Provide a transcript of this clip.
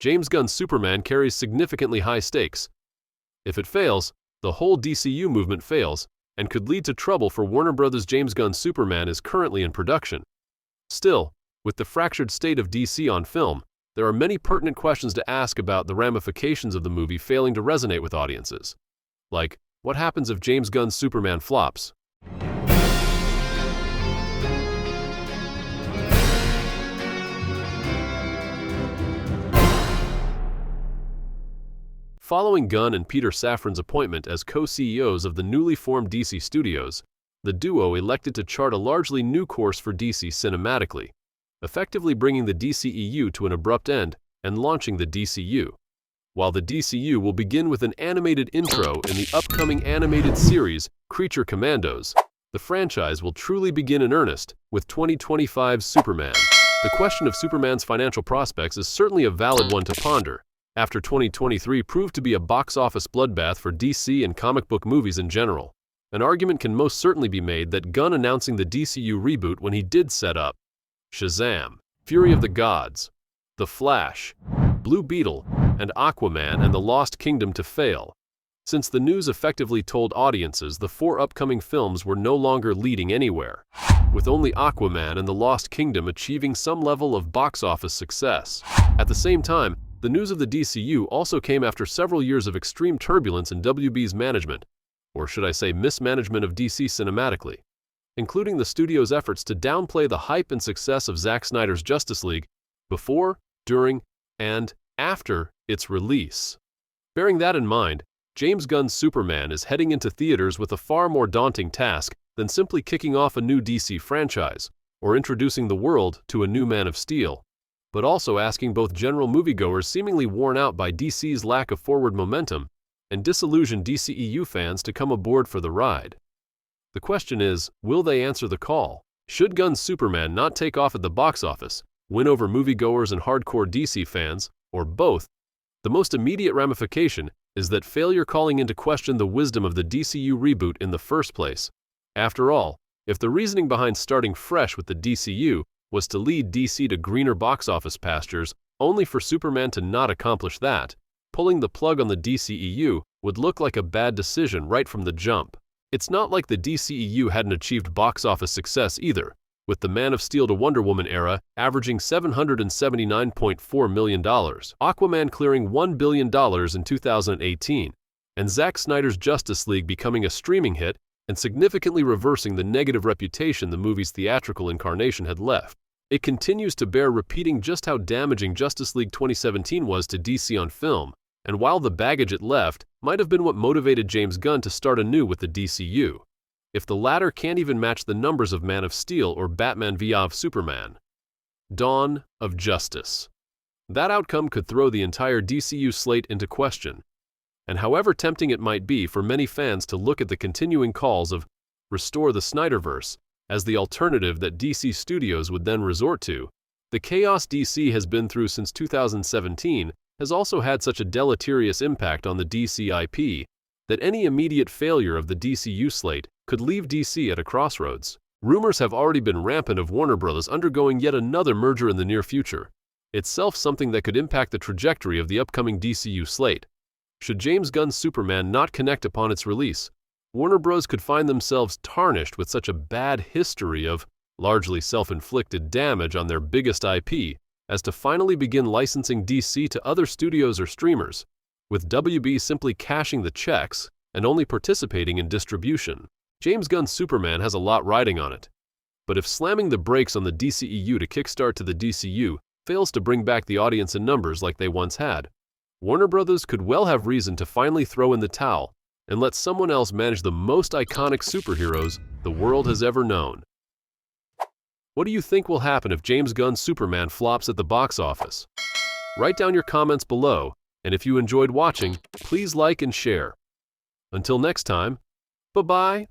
James Gunn's Superman carries significantly high stakes. If it fails, the whole DCU movement fails, and could lead to trouble for Warner Bros. James Gunn's Superman is currently in production. Still, with the fractured state of DC on film, there are many pertinent questions to ask about the ramifications of the movie failing to resonate with audiences. Like, what happens if James Gunn's Superman flops? Following Gunn and Peter Safran's appointment as co-CEOs of the newly formed DC Studios, the duo elected to chart a largely new course for DC cinematically, effectively bringing the DCEU to an abrupt end and launching the DCU. While the DCU will begin with an animated intro in the upcoming animated series Creature Commandos, the franchise will truly begin in earnest with 2025's Superman. The question of Superman's financial prospects is certainly a valid one to ponder, after 2023 proved to be a box office bloodbath for DC and comic book movies in general. An argument can most certainly be made that Gunn announcing the DCU reboot when he did set up Shazam, Fury of the Gods, The Flash, Blue Beetle, and Aquaman and the Lost Kingdom to fail, since the news effectively told audiences the 4 upcoming films were no longer leading anywhere, with only Aquaman and the Lost Kingdom achieving some level of box office success. At the same time, the news of the DCU also came after several years of extreme turbulence in WB's management, or should I say mismanagement of DC cinematically, including the studio's efforts to downplay the hype and success of Zack Snyder's Justice League before, during, and after its release. Bearing that in mind, James Gunn's Superman is heading into theaters with a far more daunting task than simply kicking off a new DC franchise or introducing the world to a new Man of Steel, but also asking both general moviegoers seemingly worn out by DC's lack of forward momentum and disillusioned DCEU fans to come aboard for the ride. The question is, will they answer the call? Should Gunn's Superman not take off at the box office, win over moviegoers and hardcore DC fans, or both? The most immediate ramification is that failure calling into question the wisdom of the DCU reboot in the first place. After all, if the reasoning behind starting fresh with the DCU was to lead DC to greener box office pastures, only for Superman to not accomplish that, pulling the plug on the DCEU would look like a bad decision right from the jump. It's not like the DCEU hadn't achieved box office success either, with the Man of Steel to Wonder Woman era averaging $779.4 million, Aquaman clearing $1 billion in 2018, and Zack Snyder's Justice League becoming a streaming hit and significantly reversing the negative reputation the movie's theatrical incarnation had left. It continues to bear repeating just how damaging Justice League 2017 was to DC on film, and while the baggage it left might have been what motivated James Gunn to start anew with the DCU, if the latter can't even match the numbers of Man of Steel or Batman v Superman. Dawn of Justice. That outcome could throw the entire DCU slate into question, and however tempting it might be for many fans to look at the continuing calls of restore the Snyderverse as the alternative that DC Studios would then resort to, the chaos DC has been through since 2017 has also had such a deleterious impact on the DC IP that any immediate failure of the DCU slate could leave DC at a crossroads. Rumors have already been rampant of Warner Bros. Undergoing yet another merger in the near future, itself something that could impact the trajectory of the upcoming DCU slate. Should James Gunn's Superman not connect upon its release, Warner Bros. Could find themselves tarnished with such a bad history of largely self-inflicted damage on their biggest IP as to finally begin licensing DC to other studios or streamers, with WB simply cashing the checks and only participating in distribution. James Gunn's Superman has a lot riding on it, but if slamming the brakes on the DCEU to kickstart to the DCU fails to bring back the audience in numbers like they once had, Warner Bros. Could well have reason to finally throw in the towel and let someone else manage the most iconic superheroes the world has ever known. What do you think will happen if James Gunn's Superman flops at the box office? Write down your comments below, and if you enjoyed watching, please like and share. Until next time, bye-bye.